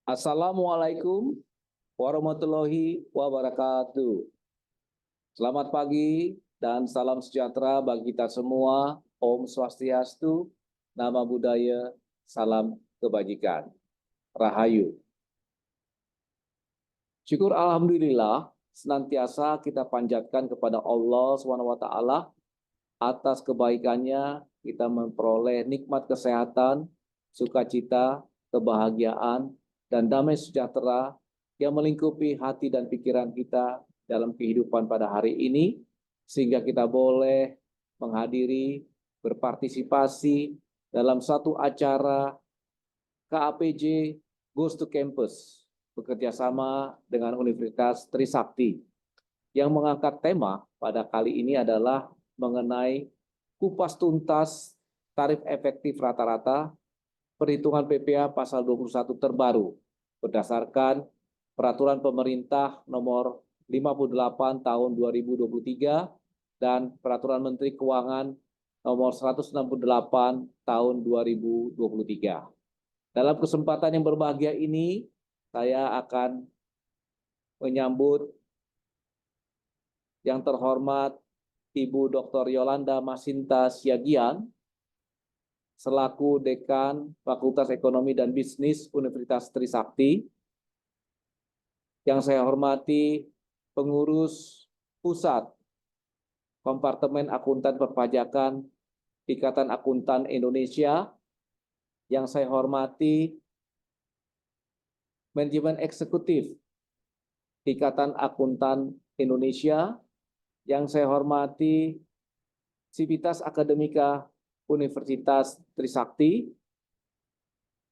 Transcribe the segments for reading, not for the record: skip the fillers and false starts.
Assalamualaikum warahmatullahi wabarakatuh. Selamat pagi dan salam sejahtera bagi kita semua. Om Swastiastu, Nama Budaya, Salam Kebajikan. Rahayu. Syukur Alhamdulillah, senantiasa kita panjatkan kepada Allah SWT atas kebaikannya kita memperoleh nikmat kesehatan, sukacita, kebahagiaan, dan damai sejahtera yang melingkupi hati dan pikiran kita dalam kehidupan pada hari ini, sehingga kita boleh menghadiri, berpartisipasi dalam satu acara KAPJ Goes to Campus, bekerjasama dengan Universitas Trisakti, yang mengangkat tema pada kali ini adalah mengenai kupas tuntas tarif efektif rata-rata perhitungan PPh pasal 21 terbaru berdasarkan peraturan pemerintah nomor 58 tahun 2023 dan peraturan Menteri Keuangan nomor 168 tahun 2023. Dalam kesempatan yang berbahagia ini, saya akan menyambut yang terhormat Ibu Dr. Yolanda Masinta Siagian, selaku Dekan Fakultas Ekonomi dan Bisnis Universitas Trisakti. Yang saya hormati Pengurus Pusat Kompartemen Akuntan Perpajakan Ikatan Akuntan Indonesia. Yang saya hormati Manajemen Eksekutif Ikatan Akuntan Indonesia. Yang saya hormati Sivitas Akademika Universitas Trisakti.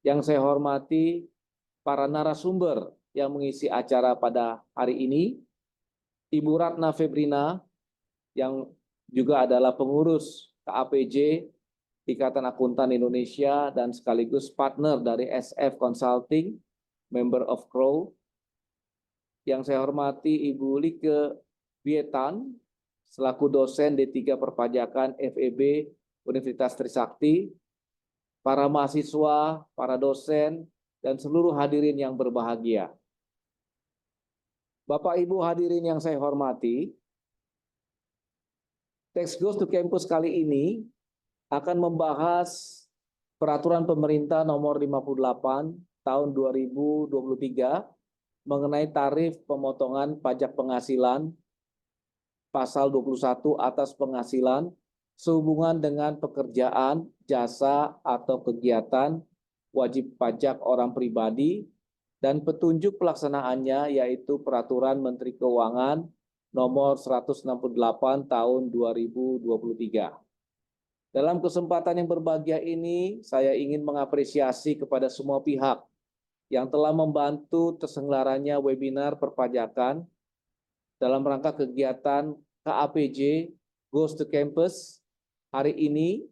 Yang saya hormati para narasumber yang mengisi acara pada hari ini, Ibu Ratna Febrina, yang juga adalah pengurus KAPJ Ikatan Akuntan Indonesia dan sekaligus partner dari SF Consulting, member of Crow. Yang saya hormati Ibu Like Bietan, selaku dosen D3 Perpajakan FEB Universitas Trisakti, para mahasiswa, para dosen, dan seluruh hadirin yang berbahagia. Bapak Ibu hadirin yang saya hormati, Teks Goes to Campus kali ini akan membahas peraturan pemerintah nomor 58 tahun 2023 mengenai tarif pemotongan pajak penghasilan pasal 21 atas penghasilan sehubungan dengan pekerjaan, jasa, atau kegiatan wajib pajak orang pribadi dan petunjuk pelaksanaannya yaitu Peraturan Menteri Keuangan nomor 168 tahun 2023. Dalam kesempatan yang berbahagia ini, saya ingin mengapresiasi kepada semua pihak yang telah membantu terselenggaranya webinar perpajakan dalam rangka kegiatan KAPJ Goes to Campus hari ini,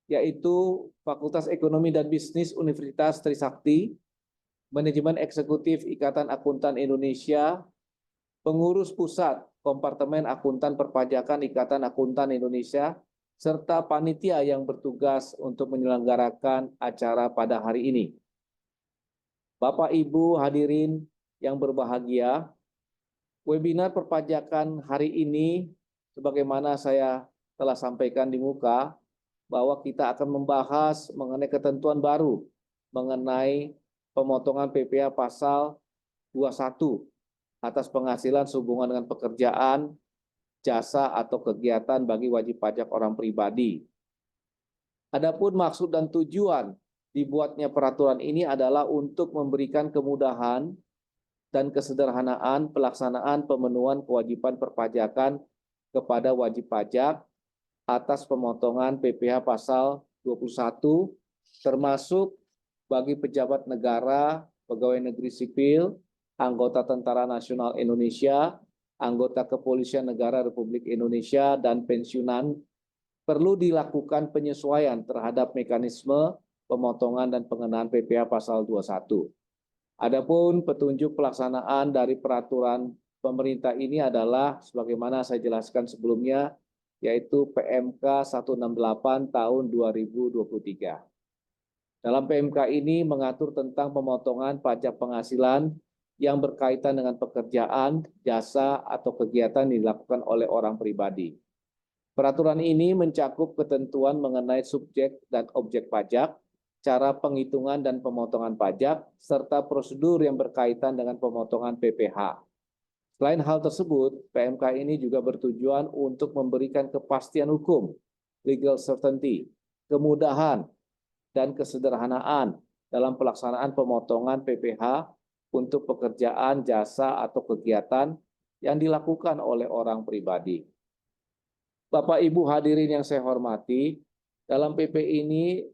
yaitu Fakultas Ekonomi dan Bisnis Universitas Trisakti, Manajemen Eksekutif Ikatan Akuntan Indonesia, Pengurus Pusat Kompartemen Akuntan Perpajakan Ikatan Akuntan Indonesia, serta panitia yang bertugas untuk menyelenggarakan acara pada hari ini. Bapak Ibu hadirin yang berbahagia, webinar perpajakan hari ini, sebagaimana saya telah sampaikan di muka, bahwa kita akan membahas mengenai ketentuan baru mengenai pemotongan PPh pasal 21 atas penghasilan sehubungan dengan pekerjaan, jasa, atau kegiatan bagi wajib pajak orang pribadi. Adapun maksud dan tujuan dibuatnya peraturan ini adalah untuk memberikan kemudahan dan kesederhanaan pelaksanaan pemenuhan kewajiban perpajakan kepada wajib pajak atas pemotongan PPh pasal 21, termasuk bagi pejabat negara, pegawai negeri sipil, anggota Tentara Nasional Indonesia, anggota Kepolisian Negara Republik Indonesia, dan pensiunan, perlu dilakukan penyesuaian terhadap mekanisme pemotongan dan pengenaan PPh pasal 21. Adapun petunjuk pelaksanaan dari peraturan pemerintah ini adalah sebagaimana saya jelaskan sebelumnya, yaitu PMK 168 tahun 2023. Dalam PMK ini mengatur tentang pemotongan pajak penghasilan yang berkaitan dengan pekerjaan, jasa, atau kegiatan yang dilakukan oleh orang pribadi. Peraturan ini mencakup ketentuan mengenai subjek dan objek pajak, cara penghitungan dan pemotongan pajak, serta prosedur yang berkaitan dengan pemotongan PPh. Selain hal tersebut, PMK ini juga bertujuan untuk memberikan kepastian hukum, legal certainty, kemudahan, dan kesederhanaan dalam pelaksanaan pemotongan PPh untuk pekerjaan, jasa, atau kegiatan yang dilakukan oleh orang pribadi. Bapak Ibu hadirin yang saya hormati, dalam PP ini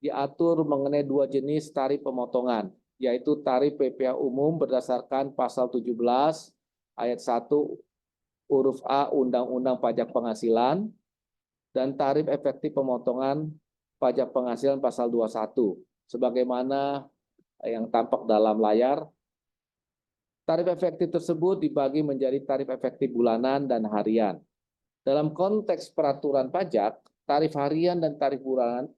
diatur mengenai dua jenis tarif pemotongan, yaitu tarif PPh umum berdasarkan pasal 17 ayat 1 huruf A Undang-Undang Pajak Penghasilan dan tarif efektif pemotongan pajak penghasilan pasal 21. Sebagaimana yang tampak dalam layar, tarif efektif tersebut dibagi menjadi tarif efektif bulanan dan harian. Dalam konteks peraturan pajak, tarif harian dan tarif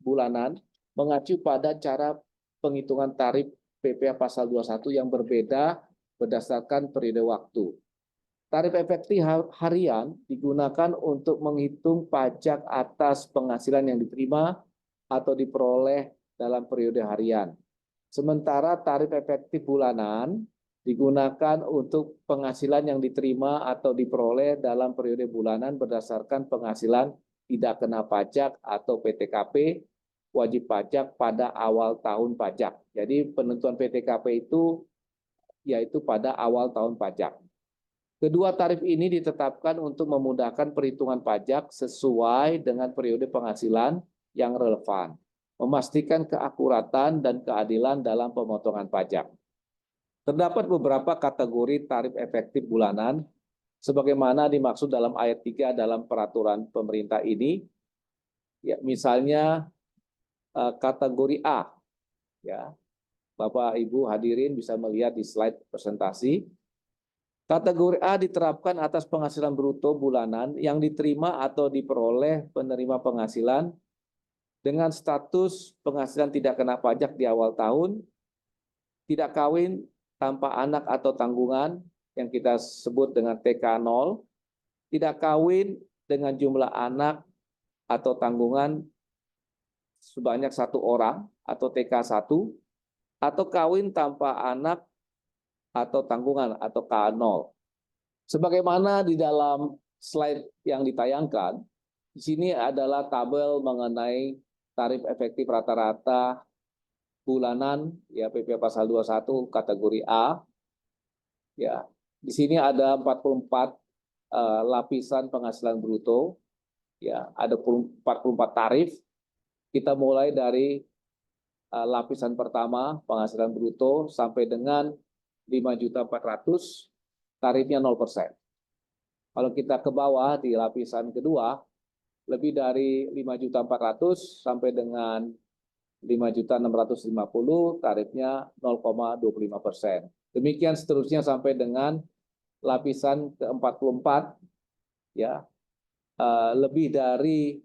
bulanan mengacu pada cara penghitungan tarif PPh pasal 21 yang berbeda berdasarkan periode waktu. Tarif efektif harian digunakan untuk menghitung pajak atas penghasilan yang diterima atau diperoleh dalam periode harian. Sementara tarif efektif bulanan digunakan untuk penghasilan yang diterima atau diperoleh dalam periode bulanan berdasarkan penghasilan tidak kena pajak atau PTKP wajib pajak pada awal tahun pajak. Jadi penentuan PTKP itu yaitu pada awal tahun pajak. Kedua tarif ini ditetapkan untuk memudahkan perhitungan pajak sesuai dengan periode penghasilan yang relevan, memastikan keakuratan dan keadilan dalam pemotongan pajak. Terdapat beberapa kategori tarif efektif bulanan, sebagaimana dimaksud dalam ayat 3 dalam peraturan pemerintah ini, ya, misalnya kategori A, ya, Bapak Ibu hadirin bisa melihat di slide presentasi. Kategori A diterapkan atas penghasilan bruto bulanan yang diterima atau diperoleh penerima penghasilan dengan status penghasilan tidak kena pajak di awal tahun, tidak kawin tanpa anak atau tanggungan yang kita sebut dengan TK0, tidak kawin dengan jumlah anak atau tanggungan sebanyak 1 orang atau TK1, atau kawin tanpa anak atau tanggungan atau K0. Sebagaimana di dalam slide yang ditayangkan, di sini adalah tabel mengenai tarif efektif rata-rata bulanan ya PPh pasal 21 kategori A. Ya, di sini ada 44 lapisan penghasilan bruto. Ya, ada 44 tarif. Kita mulai dari lapisan pertama penghasilan bruto sampai dengan 5.400.000, tarifnya 0%. Kalau kita ke bawah di lapisan kedua, lebih dari 5.400.000 sampai dengan 5.650.000, tarifnya 0,25%. Demikian seterusnya sampai dengan lapisan ke-44, ya, lebih dari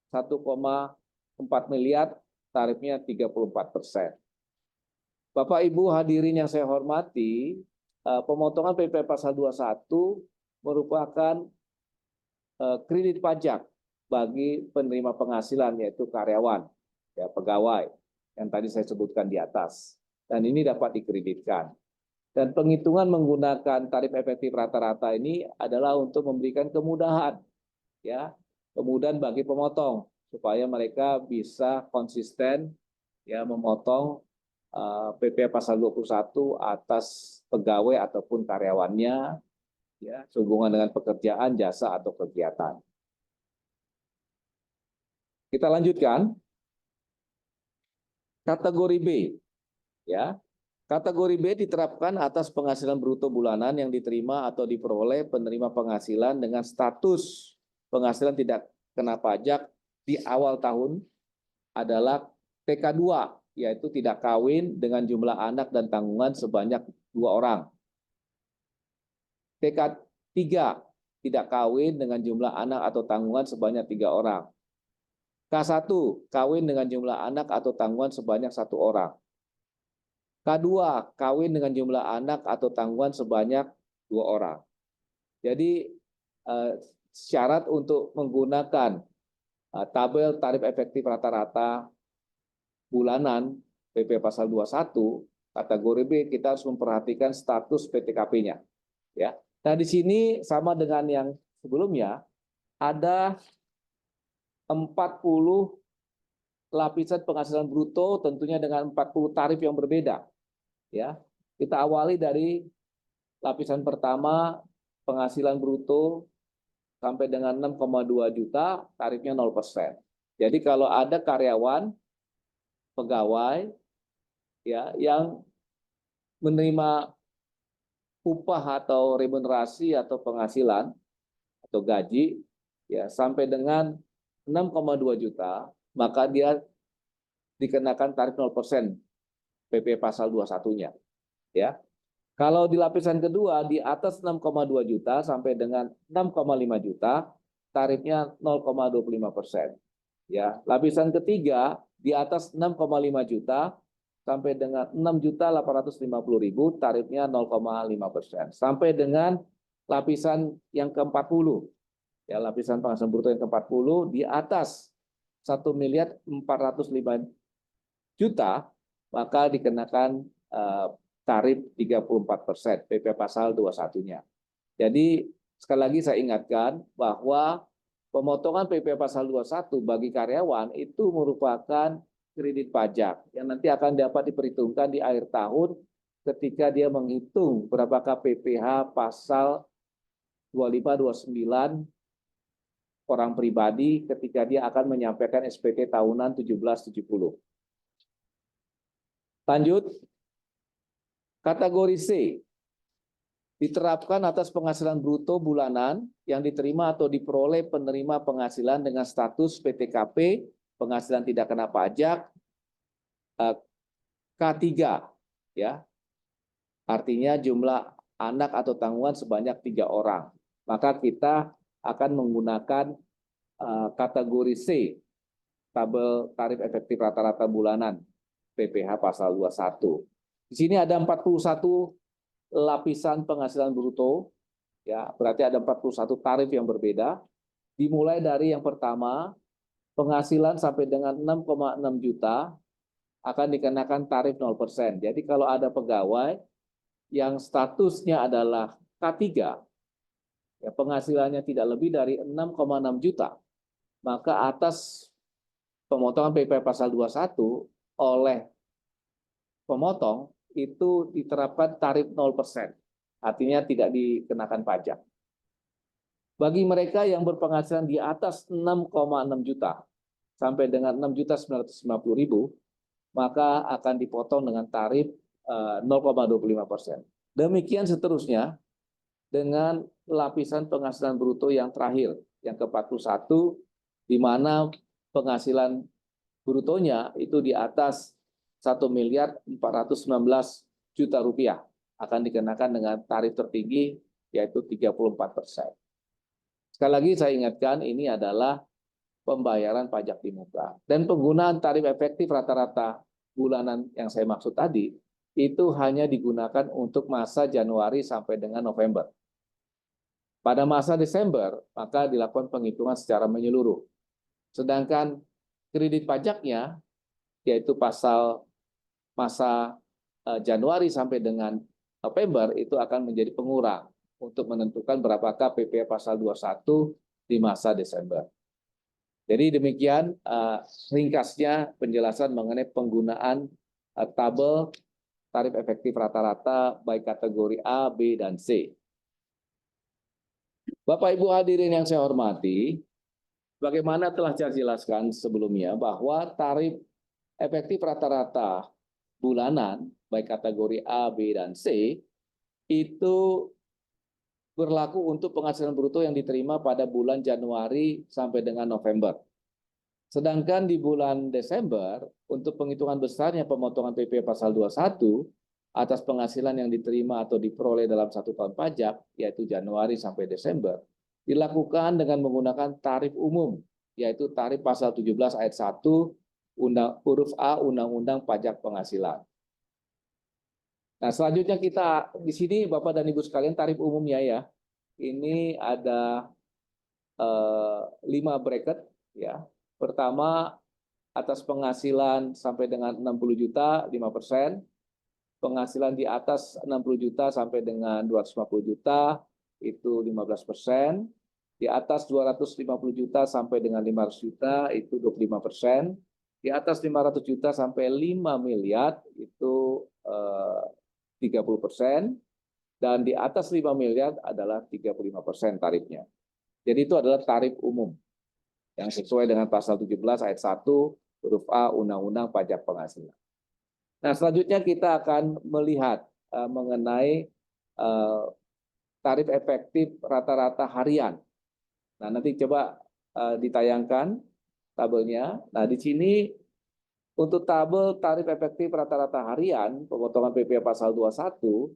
1,4 miliar, tarifnya 34%. Bapak Ibu hadirin yang saya hormati, pemotongan PPh pasal 21 merupakan kredit pajak bagi penerima penghasilan yaitu karyawan, ya, pegawai yang tadi saya sebutkan di atas. Dan ini dapat dikreditkan. Dan penghitungan menggunakan tarif efektif rata-rata ini adalah untuk memberikan kemudahan, ya, kemudahan bagi pemotong supaya mereka bisa konsisten, ya, memotong PPh pasal 21 atas pegawai ataupun karyawannya, ya, sehubungan dengan pekerjaan, jasa, atau kegiatan. Kita lanjutkan. Kategori B, ya. Kategori B diterapkan atas penghasilan bruto bulanan yang diterima atau diperoleh penerima penghasilan dengan status penghasilan tidak kena pajak di awal tahun adalah TK2, yaitu tidak kawin dengan jumlah anak dan tanggungan sebanyak 2 orang. TK3, tidak kawin dengan jumlah anak atau tanggungan sebanyak 3 orang. K1, kawin dengan jumlah anak atau tanggungan sebanyak 1 orang. K2, kawin dengan jumlah anak atau tanggungan sebanyak 2 orang. Jadi syarat untuk menggunakan tabel tarif efektif rata-rata bulanan PP pasal 21 kategori B, kita harus memperhatikan status PTKP-nya. Ya. Nah, di sini sama dengan yang sebelumnya, ada 40 lapisan penghasilan bruto, tentunya dengan 40 tarif yang berbeda. Ya, kita awali dari lapisan pertama, penghasilan bruto sampai dengan 6,2 juta, tarifnya 0%. Jadi kalau ada karyawan, pegawai, ya, yang menerima upah atau remunerasi atau penghasilan atau gaji ya sampai dengan 6,2 juta, maka dia dikenakan tarif 0% PP pasal 21-nya. Ya. Kalau di lapisan kedua di atas 6,2 juta sampai dengan 6,5 juta, tarifnya 0,25%. Ya, lapisan ketiga di atas 6,5 juta sampai dengan 6.850.000, tarifnya 0,5%. Sampai dengan lapisan yang ke-40, ya lapisan penghasilan bruto yang ke-40 di atas 1.405.000.000, maka dikenakan tarif 34% PP pasal 21-nya. Jadi sekali lagi saya ingatkan bahwa pemotongan PP pasal 21 bagi karyawan itu merupakan kredit pajak yang nanti akan dapat diperhitungkan di akhir tahun ketika dia menghitung berapakah PPh pasal 25-29 orang pribadi ketika dia akan menyampaikan SPT tahunan 1770. Lanjut, kategori C diterapkan atas penghasilan bruto bulanan yang diterima atau diperoleh penerima penghasilan dengan status PTKP, penghasilan tidak kena pajak, K3, ya. Artinya jumlah anak atau tanggungan sebanyak 3 orang. Maka kita akan menggunakan kategori C, tabel tarif efektif rata-rata bulanan, PPh pasal 21. Di sini ada 41 lapisan penghasilan bruto, ya, berarti ada 41 tarif yang berbeda. Dimulai dari yang pertama, penghasilan sampai dengan 6,6 juta akan dikenakan tarif 0%. Jadi kalau ada pegawai yang statusnya adalah K3, ya, penghasilannya tidak lebih dari 6,6 juta, maka atas pemotongan PP pasal 21 oleh pemotong itu diterapkan tarif 0%, artinya tidak dikenakan pajak. Bagi mereka yang berpenghasilan di atas 6,6 juta sampai dengan 6.950.000, maka akan dipotong dengan tarif 0,25%. Demikian seterusnya dengan lapisan penghasilan bruto yang terakhir, yang ke-41, di mana penghasilan brutonya itu di atas 1.419.000.000 rupiah, akan dikenakan dengan tarif tertinggi yaitu 34%. Sekali lagi saya ingatkan, ini adalah pembayaran pajak di muka. Dan penggunaan tarif efektif rata-rata bulanan yang saya maksud tadi, itu hanya digunakan untuk masa Januari sampai dengan November. Pada masa Desember, maka dilakukan penghitungan secara menyeluruh. Sedangkan kredit pajaknya, yaitu pasal masa Januari sampai dengan November, itu akan menjadi pengurang untuk menentukan berapakah PP pasal 21 di masa Desember. Jadi demikian ringkasnya penjelasan mengenai penggunaan tabel tarif efektif rata-rata baik kategori A, B, dan C. Bapak Ibu hadirin yang saya hormati, bagaimana telah saya jelaskan sebelumnya bahwa tarif efektif rata-rata bulanan baik kategori A, B, dan C itu berlaku untuk penghasilan bruto yang diterima pada bulan Januari sampai dengan November. Sedangkan di bulan Desember, untuk penghitungan besarnya pemotongan PP pasal 21 atas penghasilan yang diterima atau diperoleh dalam 1 tahun pajak, yaitu Januari sampai Desember, dilakukan dengan menggunakan tarif umum yaitu tarif pasal 17 ayat 1 huruf A Undang-Undang Pajak Penghasilan. Nah, selanjutnya kita di sini Bapak dan Ibu sekalian tarif umumnya ya. Ini ada 5 bracket ya. Pertama, atas penghasilan sampai dengan 60 juta 5%, penghasilan di atas 60 juta sampai dengan 250 juta itu 15%, di atas 250 juta sampai dengan 500 juta itu 25%, di atas 500 juta sampai 5 miliar itu 30%, dan di atas 5 miliar adalah 35% tarifnya. Jadi itu adalah tarif umum yang sesuai dengan pasal 17 ayat 1 huruf A Undang-Undang Pajak Penghasilan. Nah, selanjutnya kita akan melihat mengenai tarif efektif rata-rata harian. Nah, nanti coba ditayangkan tabelnya. Nah, di sini untuk tabel tarif efektif rata-rata harian, pemotongan PP pasal 21,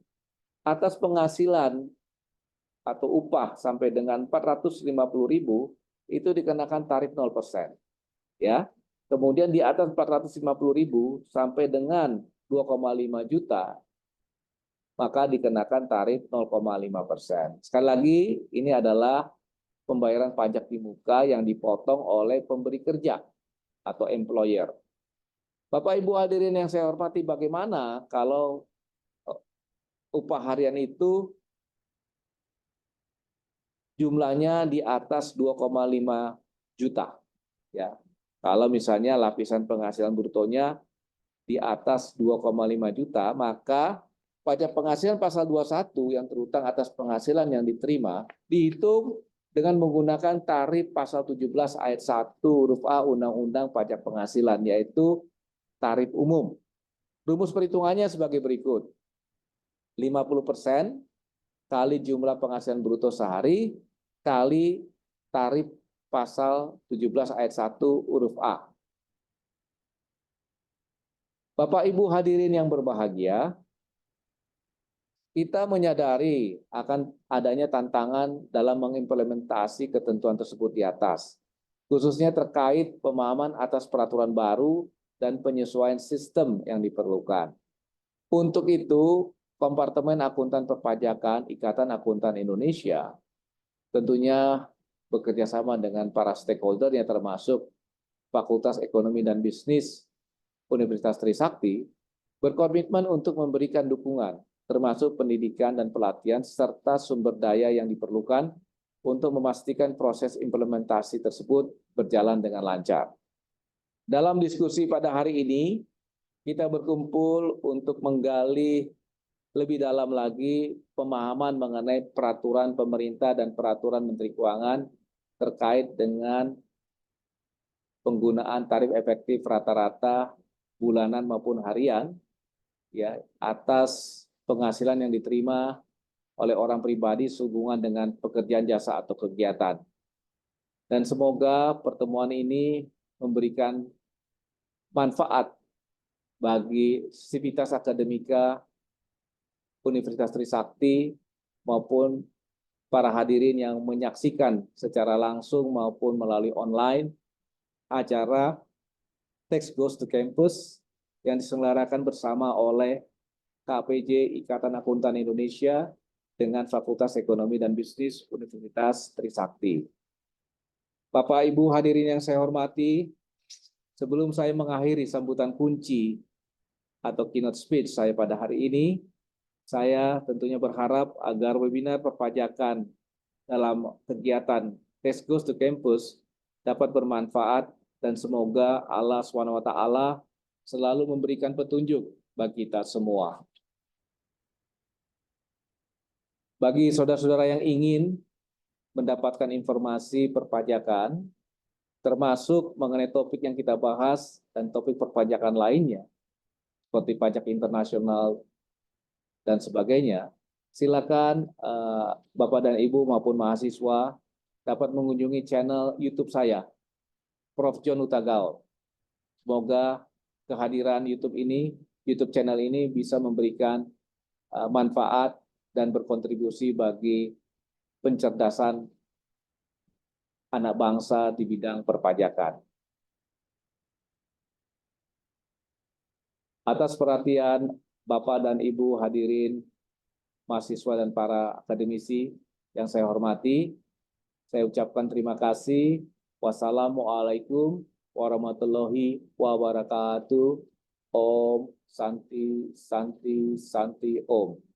atas penghasilan atau upah sampai dengan 450.000 itu dikenakan tarif 0%. Ya. Kemudian di atas 450.000 sampai dengan 2,5 juta maka dikenakan tarif 0,5%. Sekali lagi, ini adalah pembayaran pajak di muka yang dipotong oleh pemberi kerja atau employer. Bapak Ibu hadirin yang saya hormati, bagaimana kalau upah harian itu jumlahnya di atas 2,5 juta? Ya. Kalau misalnya lapisan penghasilan brutonya di atas 2,5 juta, maka pajak penghasilan pasal 21 yang terutang atas penghasilan yang diterima dihitung dengan menggunakan tarif pasal 17 ayat 1 huruf A Undang-Undang Pajak Penghasilan, yaitu tarif umum. Rumus perhitungannya sebagai berikut. 50% kali jumlah penghasilan bruto sehari kali tarif pasal 17 ayat 1 huruf A. Bapak Ibu hadirin yang berbahagia, kita menyadari akan adanya tantangan dalam mengimplementasi ketentuan tersebut di atas, khususnya terkait pemahaman atas peraturan baru dan penyesuaian sistem yang diperlukan. Untuk itu, Kompartemen Akuntan Perpajakan Ikatan Akuntan Indonesia tentunya bekerjasama dengan para stakeholder yang termasuk Fakultas Ekonomi dan Bisnis Universitas Trisakti berkomitmen untuk memberikan dukungan termasuk pendidikan dan pelatihan serta sumber daya yang diperlukan untuk memastikan proses implementasi tersebut berjalan dengan lancar. Dalam diskusi pada hari ini, kita berkumpul untuk menggali lebih dalam lagi pemahaman mengenai peraturan pemerintah dan peraturan Menteri Keuangan terkait dengan penggunaan tarif efektif rata-rata bulanan maupun harian ya atas penghasilan yang diterima oleh orang pribadi sehubungan dengan pekerjaan jasa atau kegiatan. Dan semoga pertemuan ini memberikan manfaat bagi sivitas akademika Universitas Trisakti maupun para hadirin yang menyaksikan secara langsung maupun melalui online acara Tax Goes to Campus yang diselenggarakan bersama oleh KPJ Ikatan Akuntan Indonesia dengan Fakultas Ekonomi dan Bisnis Universitas Trisakti. Bapak Ibu hadirin yang saya hormati, sebelum saya mengakhiri sambutan kunci atau keynote speech saya pada hari ini, saya tentunya berharap agar webinar perpajakan dalam kegiatan Tax Goes to Campus dapat bermanfaat dan semoga Allah SWT selalu memberikan petunjuk bagi kita semua. Bagi saudara-saudara yang ingin mendapatkan informasi perpajakan, termasuk mengenai topik yang kita bahas dan topik perpajakan lainnya, seperti pajak internasional dan sebagainya, silakan Bapak dan Ibu maupun mahasiswa dapat mengunjungi channel YouTube saya, Prof. John Hutagaul. Semoga kehadiran YouTube channel ini bisa memberikan manfaat dan berkontribusi bagi pencerdasan anak bangsa di bidang perpajakan. Atas perhatian Bapak dan Ibu hadirin, mahasiswa dan para akademisi yang saya hormati, saya ucapkan terima kasih. Wassalamualaikum warahmatullahi wabarakatuh. Om Santi Santi Santi Om.